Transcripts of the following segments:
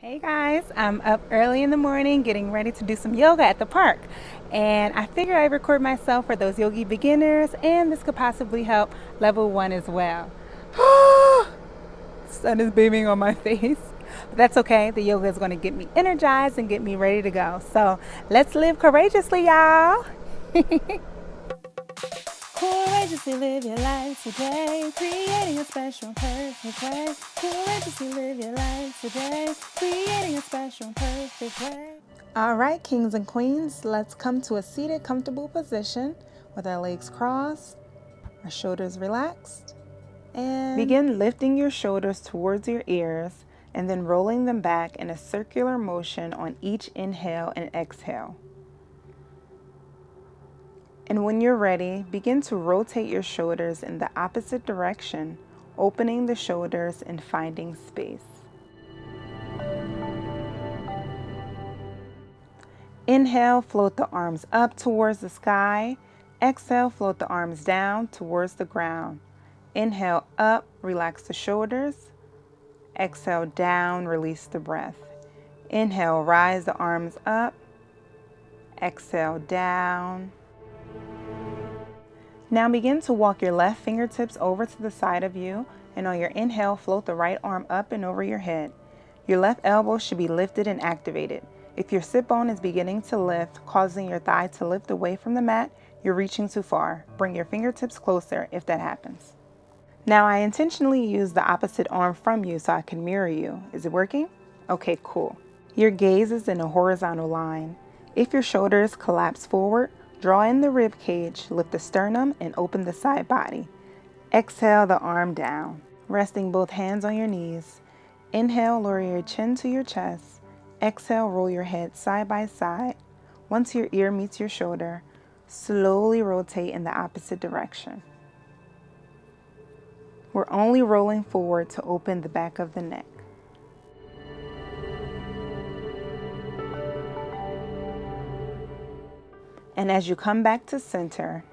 Hey guys, I'm up early in the morning getting ready to do some yoga at the park. And I figured I'd record myself for those yogi beginners, and this could possibly help level one as well. Sun is beaming on my face. But that's okay. The yoga is going to get me energized and get me ready to go. So let's live courageously, y'all. Courageously live your life today, creating a special perfect way. Courageously live your life today, creating a special perfect way. All right, kings and queens, let's come to a seated, comfortable position with our legs crossed, our shoulders relaxed, and begin lifting your shoulders towards your ears and then rolling them back in a circular motion on each inhale and exhale. And when you're ready, begin to rotate your shoulders in the opposite direction, opening the shoulders and finding space. Inhale, float the arms up towards the sky. Exhale, float the arms down towards the ground. Inhale up, relax the shoulders. Exhale down, release the breath. Inhale, rise the arms up. Exhale down. Now begin to walk your left fingertips over to the side of you, and on your inhale, float the right arm up and over your head. Your left elbow should be lifted and activated. If your sit bone is beginning to lift, causing your thigh to lift away from the mat, you're reaching too far. Bring your fingertips closer if that happens. Now I intentionally use the opposite arm from you so I can mirror you. Is it working? Okay, cool. Your gaze is in a horizontal line. If your shoulders collapse forward, draw in the rib cage, lift the sternum, and open the side body. Exhale the arm down, resting both hands on your knees. Inhale, lower your chin to your chest. Exhale, roll your head side by side. Once your ear meets your shoulder, slowly rotate in the opposite direction. We're only rolling forward to open the back of the neck. And as you come back to center,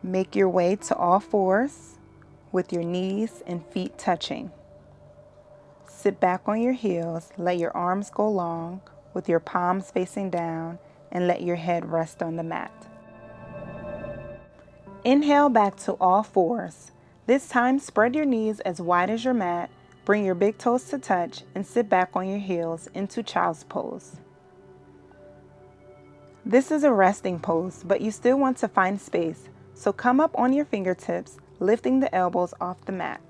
make your way to all fours with your knees and feet touching. Sit back on your heels, let your arms go long with your palms facing down, and let your head rest on the mat. Inhale back to all fours. This time, spread your knees as wide as your mat, bring your big toes to touch, and sit back on your heels into child's pose. This is a resting pose, but you still want to find space, so come up on your fingertips, lifting the elbows off the mat.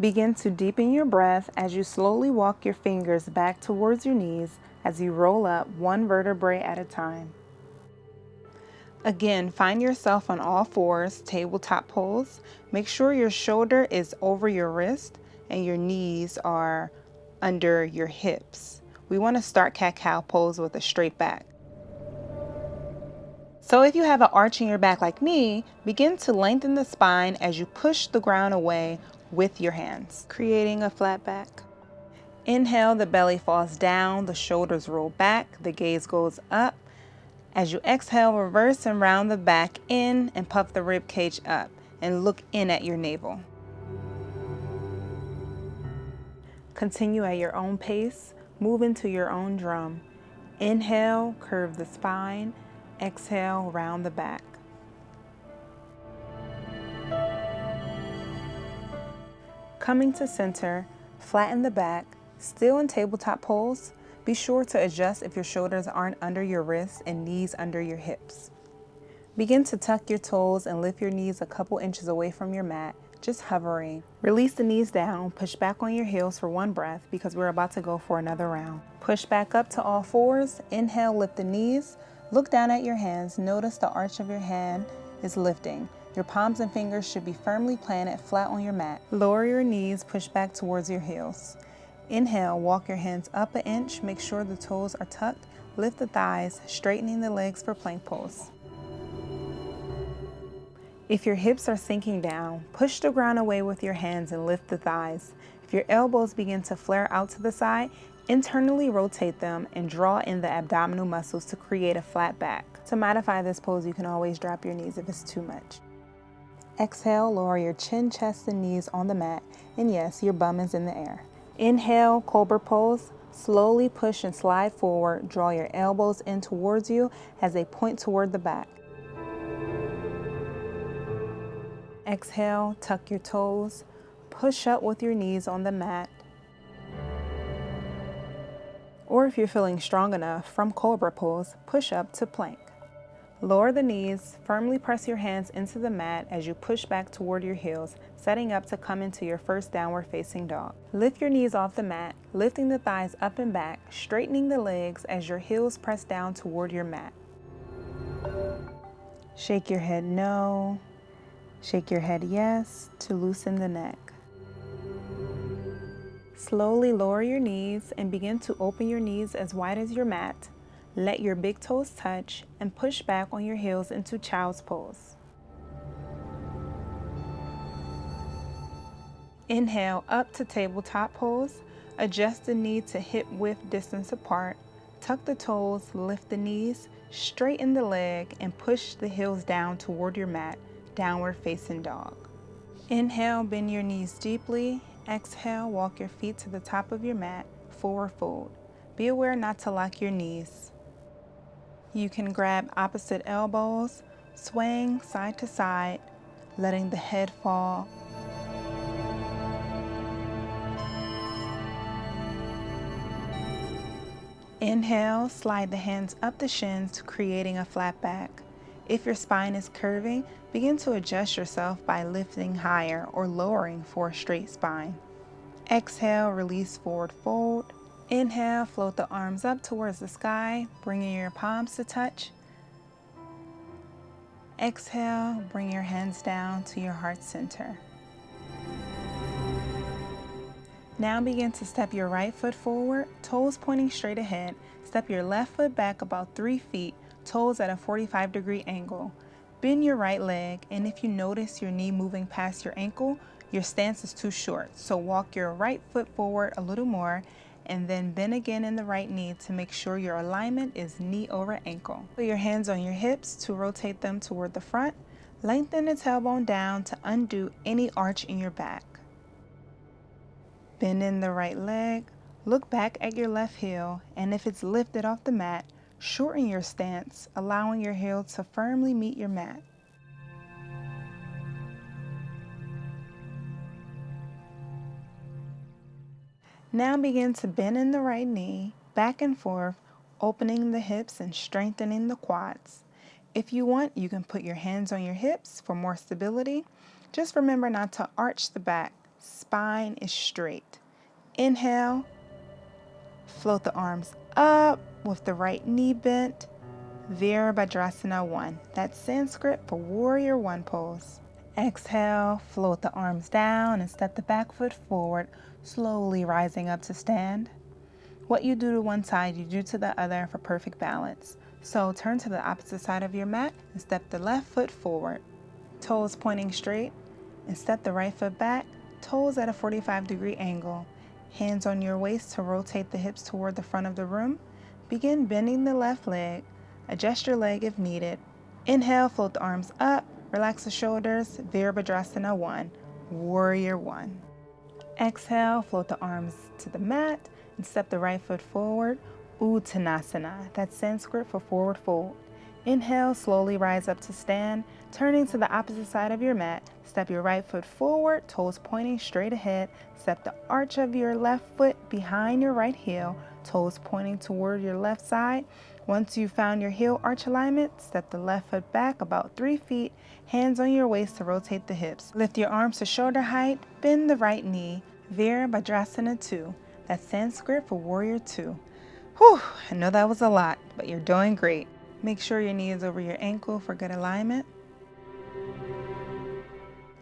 Begin to deepen your breath as you slowly walk your fingers back towards your knees as you roll up one vertebrae at a time. Again, find yourself on all fours, tabletop pose. Make sure your shoulder is over your wrist and your knees are under your hips. We want to start cat-cow pose with a straight back. So if you have an arch in your back like me, begin to lengthen the spine as you push the ground away with your hands, creating a flat back. Inhale, the belly falls down, the shoulders roll back, the gaze goes up. As you exhale, reverse and round the back in and puff the rib cage up and look in at your navel. Continue at your own pace, move into your own drum. Inhale, curve the spine. Exhale, round the back. Coming to center, flatten the back, still in tabletop pose. Be sure to adjust if your shoulders aren't under your wrists and knees under your hips. Begin to tuck your toes and lift your knees a couple inches away from your mat, just hovering. Release the knees down, push back on your heels for one breath because we're about to go for another round. Push back up to all fours. Inhale, lift the knees. Look down at your hands. Notice the arch of your hand is lifting. Your palms and fingers should be firmly planted flat on your mat. Lower your knees, push back towards your heels. Inhale, walk your hands up an inch. Make sure the toes are tucked. Lift the thighs, straightening the legs for plank pose. If your hips are sinking down, push the ground away with your hands and lift the thighs. If your elbows begin to flare out to the side, internally rotate them and draw in the abdominal muscles to create a flat back. To modify this pose, you can always drop your knees if it's too much. Exhale, lower your chin, chest, and knees on the mat. And yes, your bum is in the air. Inhale, cobra pose. Slowly push and slide forward. Draw your elbows in towards you as they point toward the back. Exhale, tuck your toes. Push up with your knees on the mat. Or if you're feeling strong enough from cobra pose, push up to plank. Lower the knees, firmly press your hands into the mat as you push back toward your heels, setting up to come into your first downward facing dog. Lift your knees off the mat, lifting the thighs up and back, straightening the legs as your heels press down toward your mat. Shake your head no, shake your head yes to loosen the neck. Slowly lower your knees and begin to open your knees as wide as your mat. Let your big toes touch and push back on your heels into child's pose. Inhale up to tabletop pose. Adjust the knee to hip width distance apart. Tuck the toes, lift the knees, straighten the leg, and push the heels down toward your mat, downward facing dog. Inhale, bend your knees deeply. Exhale, walk your feet to the top of your mat, forward fold. Be aware not to lock your knees. You can grab opposite elbows, swaying side to side, letting the head fall. Inhale, slide the hands up the shins, creating a flat back. If your spine is curving, begin to adjust yourself by lifting higher or lowering for a straight spine. Exhale, release, forward fold. Inhale, float the arms up towards the sky, bringing your palms to touch. Exhale, bring your hands down to your heart center. Now begin to step your right foot forward, toes pointing straight ahead. Step your left foot back about 3 feet, toes at a 45-degree angle. Bend your right leg, and if you notice your knee moving past your ankle, your stance is too short. So walk your right foot forward a little more, and then bend again in the right knee to make sure your alignment is knee over ankle. Put your hands on your hips to rotate them toward the front. Lengthen the tailbone down to undo any arch in your back. Bend in the right leg, look back at your left heel, and if it's lifted off the mat, shorten your stance, allowing your heel to firmly meet your mat. Now begin to bend in the right knee, back and forth, opening the hips and strengthening the quads. If you want, you can put your hands on your hips for more stability. Just remember not to arch the back. Spine is straight. Inhale, float the arms up with the right knee bent. Virabhadrasana 1. That's Sanskrit for Warrior 1 pose. Exhale, float the arms down and step the back foot forward, slowly rising up to stand. What you do to one side, you do to the other for perfect balance. So turn to the opposite side of your mat and step the left foot forward, toes pointing straight, and step the right foot back, toes at a 45-degree angle. Hands on your waist to rotate the hips toward the front of the room. Begin bending the left leg. Adjust your leg if needed. Inhale, float the arms up, relax the shoulders, Virabhadrasana 1, Warrior 1. Exhale, float the arms to the mat and step the right foot forward, Uttanasana. That's Sanskrit for forward fold. Inhale, slowly rise up to stand, turning to the opposite side of your mat. Step your right foot forward, toes pointing straight ahead. Step the arch of your left foot behind your right heel, toes pointing toward your left side. Once you've found your heel arch alignment, step the left foot back about 3 feet, hands on your waist to rotate the hips. Lift your arms to shoulder height, bend the right knee, Virabhadrasana 2. That's Sanskrit for Warrior 2. Whew, I know that was a lot, but you're doing great. Make sure your knee is over your ankle for good alignment.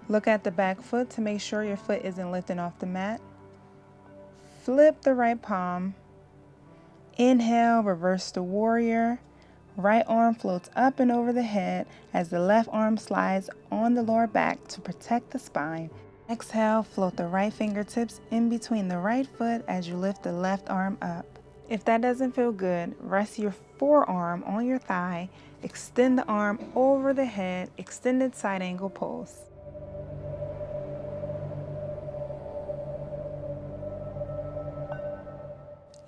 Look at the back foot to make sure your foot isn't lifting off the mat. Flip the right palm. Inhale, reverse the warrior. Right arm floats up and over the head as the left arm slides on the lower back to protect the spine. Exhale, float the right fingertips in between the right foot as you lift the left arm up. If that doesn't feel good, rest your forearm on your thigh, extend the arm over the head, extended side angle pose.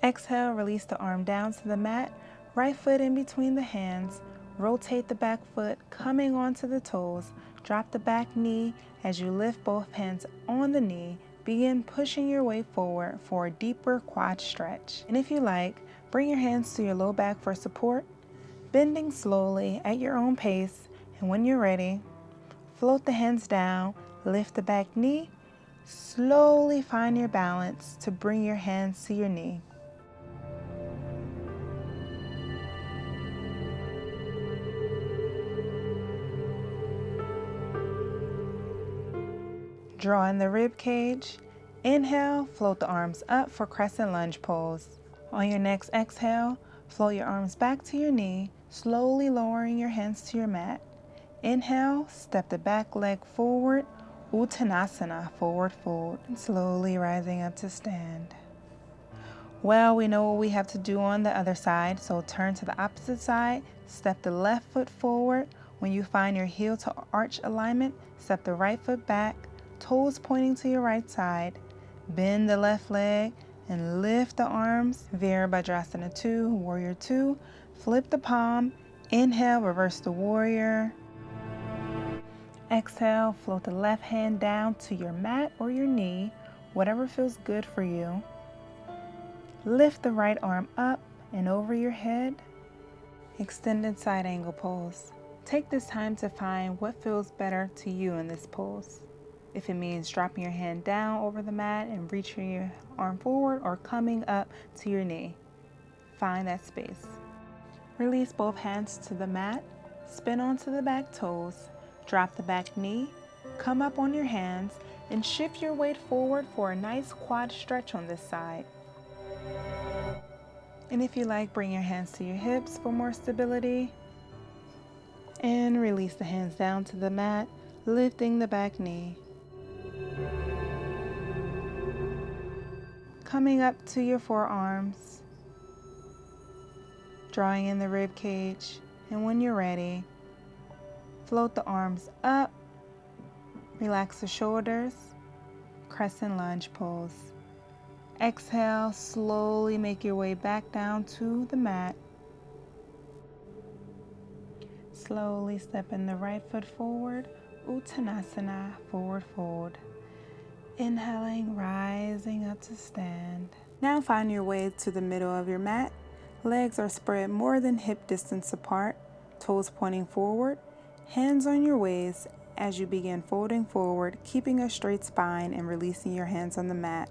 Exhale, release the arm down to the mat, right foot in between the hands. Rotate the back foot, coming onto the toes. Drop the back knee as you lift both hands on the knee. Begin pushing your way forward for a deeper quad stretch. And if you like, bring your hands to your low back for support, bending slowly at your own pace. And when you're ready, float the hands down, lift the back knee. Slowly find your balance to bring your hands to your knee. Draw in the rib cage. Inhale, float the arms up for crescent lunge pose. On your next exhale, float your arms back to your knee, slowly lowering your hands to your mat. Inhale, step the back leg forward, Uttanasana, forward fold, and slowly rising up to stand. Well, we know what we have to do on the other side, so turn to the opposite side, step the left foot forward. When you find your heel to arch alignment, step the right foot back, toes pointing to your right side. Bend the left leg and lift the arms. Virabhadrasana 2, Warrior 2. Flip the palm. Inhale, reverse the warrior. Exhale, float the left hand down to your mat or your knee, whatever feels good for you. Lift the right arm up and over your head. Extended side angle pose. Take this time to find what feels better to you in this pose. If it means dropping your hand down over the mat and reaching your arm forward or coming up to your knee, find that space. Release both hands to the mat, spin onto the back toes, drop the back knee, come up on your hands, and shift your weight forward for a nice quad stretch on this side. And if you like, bring your hands to your hips for more stability. And release the hands down to the mat, lifting the back knee. Coming up to your forearms, drawing in the rib cage, and when you're ready, float the arms up, relax the shoulders, crescent lunge pose. Exhale, slowly make your way back down to the mat. Slowly step in the right foot forward, Uttanasana, forward fold. Inhaling, rising up to stand. Now find your way to the middle of your mat. Legs are spread more than hip distance apart, toes pointing forward, hands on your waist as you begin folding forward, keeping a straight spine and releasing your hands on the mat.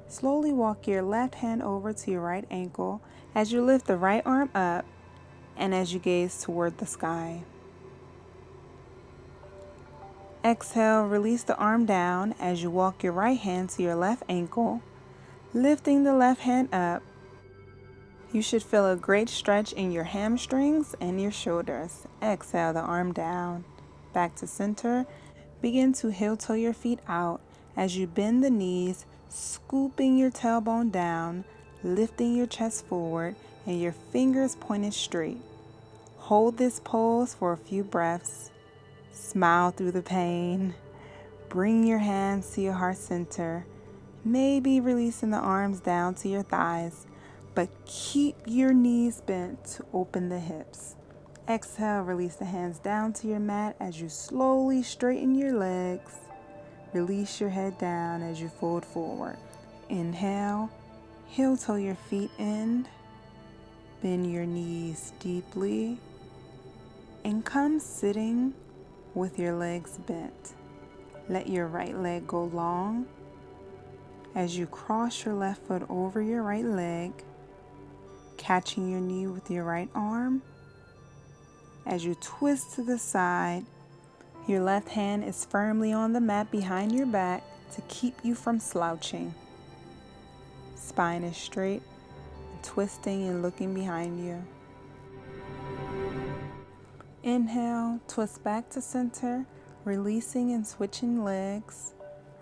Slowly walk your left hand over to your right ankle as you lift the right arm up and as you gaze toward the sky. Exhale, release the arm down as you walk your right hand to your left ankle, lifting the left hand up. You should feel a great stretch in your hamstrings and your shoulders. Exhale the arm down, back to center. Begin to heel-toe your feet out as you bend the knees, scooping your tailbone down, lifting your chest forward, and your fingers pointed straight. Hold this pose for a few breaths. Smile through the pain. Bring your hands to your heart center, maybe releasing the arms down to your thighs, but keep your knees bent to open the hips. Exhale, release the hands down to your mat as you slowly straighten your legs. Release your head down as you fold forward. Inhale, heel-toe your feet in, bend your knees deeply, and come sitting with your legs bent. Let your right leg go long as you cross your left foot over your right leg, catching your knee with your right arm. As you twist to the side, your left hand is firmly on the mat behind your back to keep you from slouching. Spine is straight, twisting and looking behind you. Inhale, twist back to center, releasing and switching legs.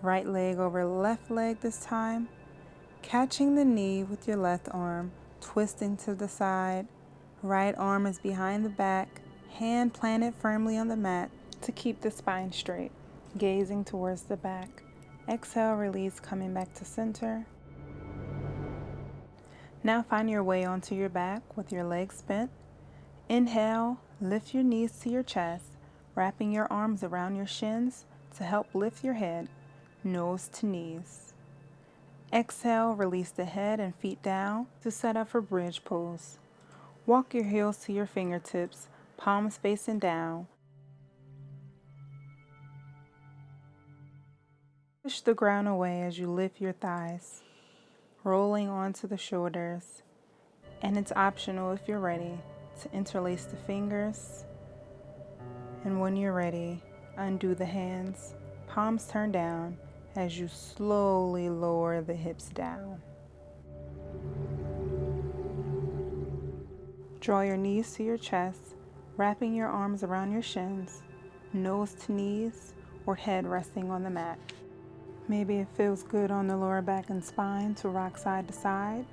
Right leg over left leg this time. Catching the knee with your left arm, twisting to the side. Right arm is behind the back, hand planted firmly on the mat to keep the spine straight. Gazing towards the back. Exhale, release, coming back to center. Now find your way onto your back with your legs bent. Inhale, lift your knees to your chest, wrapping your arms around your shins to help lift your head, nose to knees. Exhale, release the head and feet down to set up for bridge pose. Walk your heels to your fingertips, palms facing down. Push the ground away as you lift your thighs, rolling onto the shoulders. And it's optional if you're ready to interlace the fingers. And when you're ready, undo the hands, palms turn down as you slowly lower the hips down. Draw your knees to your chest, wrapping your arms around your shins, nose to knees, or head resting on the mat. Maybe it feels good on the lower back and spine to rock side to side.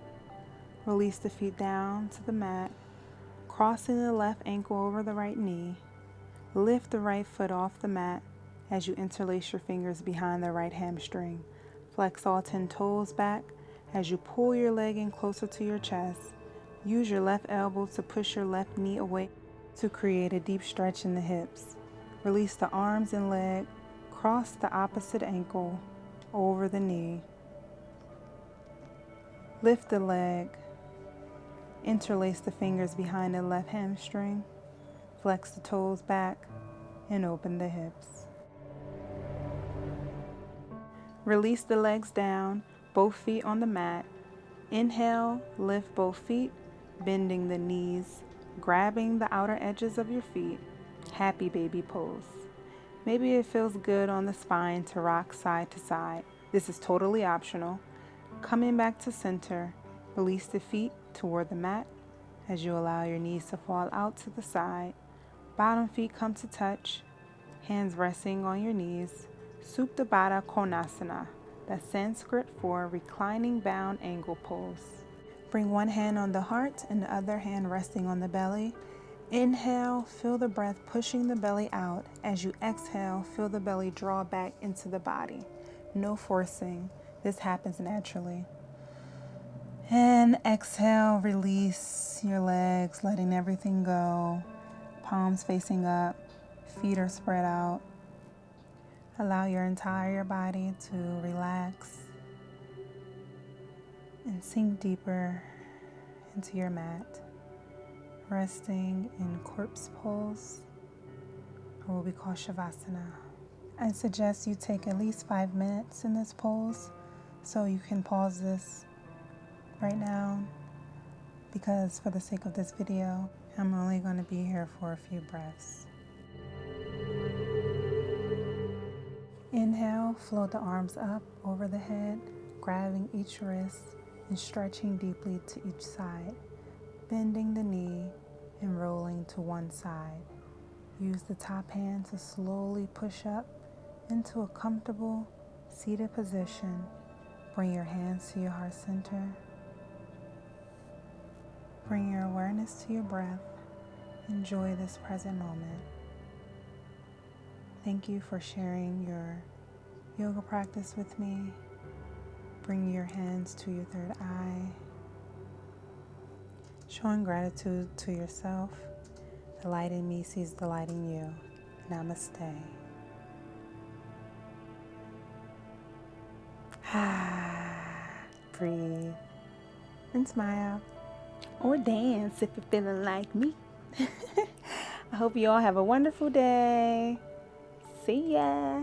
Release the feet down to the mat, crossing the left ankle over the right knee. Lift the right foot off the mat as you interlace your fingers behind the right hamstring. Flex all 10 toes back as you pull your leg in closer to your chest. Use your left elbow to push your left knee away to create a deep stretch in the hips. Release the arms and leg, cross the opposite ankle over the knee. Lift the leg, interlace the fingers behind the left hamstring, flex the toes back, and open the hips. Release the legs down, both feet on the mat. Inhale, lift both feet, bending the knees, grabbing the outer edges of your feet. Happy baby pose. Maybe it feels good on the spine to rock side to side. This is totally optional. Coming back to center, release the feet toward the mat as you allow your knees to fall out to the side. Bottom feet come to touch, hands resting on your knees. Supta Baddha Konasana, that's Sanskrit for reclining bound angle pose. Bring one hand on the heart and the other hand resting on the belly. Inhale, feel the breath pushing the belly out. As you exhale, feel the belly draw back into the body. No forcing. This happens naturally. And exhale, release your legs, letting everything go. Palms facing up, feet are spread out. Allow your entire body to relax and sink deeper into your mat. Resting in corpse pose, or what we call Shavasana. I suggest you take at least 5 minutes in this pose, so you can pause this right now, because for the sake of this video, I'm only going to be here for a few breaths. Inhale, float the arms up over the head, grabbing each wrist and stretching deeply to each side, bending the knee and rolling to one side. Use the top hand to slowly push up into a comfortable seated position. Bring your hands to your heart center. Bring your awareness to your breath. Enjoy this present moment. Thank you for sharing your yoga practice with me. Bring your hands to your third eye. Showing gratitude to yourself. The light in me sees the light in you. Namaste. Breathe and smile. Or dance if you're feeling like me. I hope you all have a wonderful day. See ya.